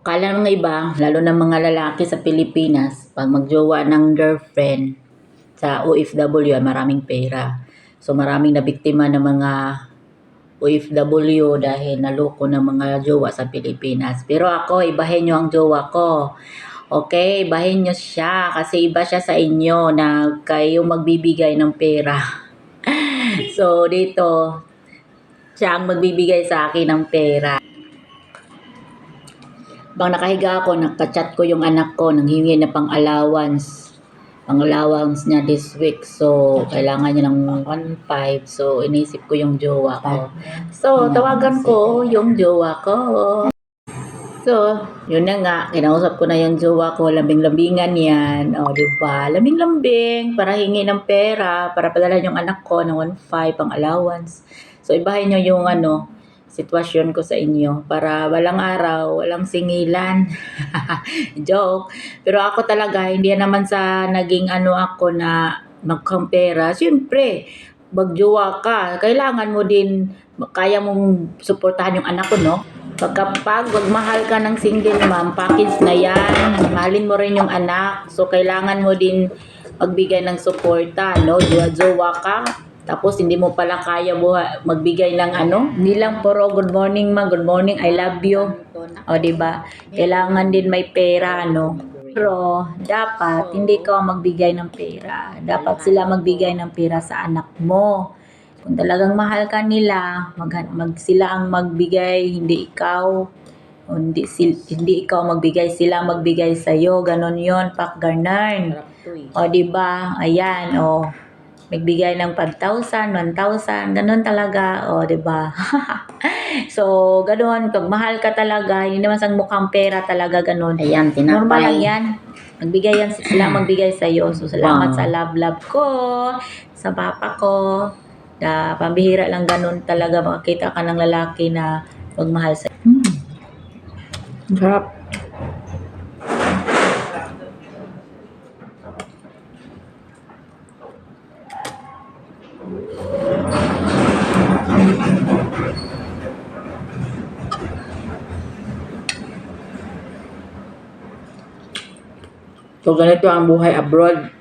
Akala ng iba, lalo na mga lalaki sa Pilipinas, pag magjowa ng girlfriend sa OFW ay maraming pera. So maraming nabiktima ng mga OFW dahil naloko ng mga jowa sa Pilipinas. Pero ako, ibahin nyo ang jowa ko. Okay, ibahin nyo siya kasi iba siya sa inyo na kayo magbibigay ng pera. So dito, siya ang magbibigay sa akin ng pera. Bang nakahiga ako, nakachat ko yung anak ko, nanghingi na pang-allowance. Pang-allowance niya this week. So, kailangan niya ng 1.5. So, inisip ko yung jowa ko. So, tawagan ko yung jowa ko. So, yun na nga, kinausap ko na yung jowa ko, lambing-lambingan yan. O, diba? Lambing-lambing, para hingi ng pera, para padala yung anak ko ng 1.5 pang allowance. So, ibahin nyo yung sitwasyon ko sa inyo para walang araw, walang singilan. Joke. Pero ako talaga, hindi naman sa naging ako na magkampera. Siyempre, magjowa ka, kailangan mo din, kaya mong suportahan yung anak ko, no? Pagkapag magmahal ka ng single mom, package na yan. Mahalin mo rin yung anak. So, kailangan mo din magbigay ng suporta, no? Jowa-jowa ka. Tapos, hindi mo pala kaya magbigay ng Hindi lang puro good morning ma, good morning, I love you. O, diba? Kailangan din may pera, no? Pero, dapat, hindi ka magbigay ng pera. Dapat sila magbigay ng pera sa anak mo. Kung talagang mahal ka nila, sila ang magbigay, hindi ikaw. Hindi ikaw magbigay, sila magbigay sa'yo. Ganon yon, Pak Garnern. O, diba? Ayan, o. Magbigay ng 5,000, 1,000, ganon talaga. O, diba? So, ganon. Pag mahal ka talaga, hindi naman sang mukhang pera talaga, ganon. Ayan, tinapay. Normal lang yan. Magbigay yan, sila magbigay sa'yo. So, salamat sa love ko, sa papa ko. Pambihira lang ganun talaga makakita ka ng lalaki na magmahal sa Sarap. So, ganito ang buhay abroad.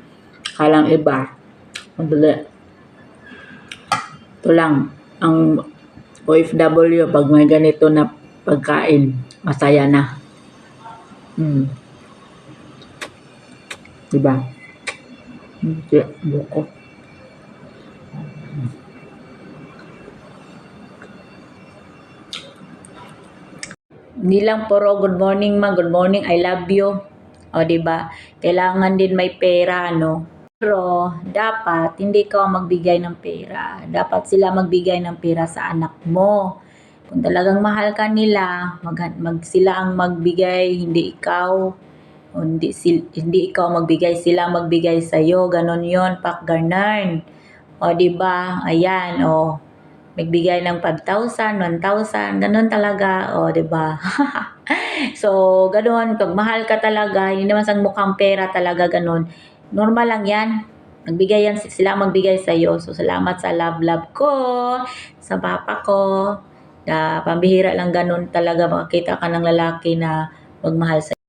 Kalang iba. Madali. Ito lang, ang OFW, pag may ganito na pagkain, masaya na. Diba? Buko. Hindi lang puro good morning ma, good morning, I love you. O, diba? Kailangan din may pera, no? Pero, dapat, hindi ka magbigay ng pera. Dapat sila magbigay ng pera sa anak mo. Kung talagang mahal ka nila, sila ang magbigay, hindi ikaw. Hindi ikaw magbigay, sila magbigay sa'yo. Ganon yon, Pak Garnern. O, diba? Ayan, o. Magbigay ng 5,000, 1,000, ganon talaga. O, diba? So, ganon. Pag mahal ka talaga, hindi naman sang mukhang pera talaga, ganon. Normal lang yan. Magbigay yan, sila magbigay sa'yo. So, salamat sa love ko, sa papa ko. Pambihira lang ganun talaga makakita ka ng lalaki na magmahal sa'yo.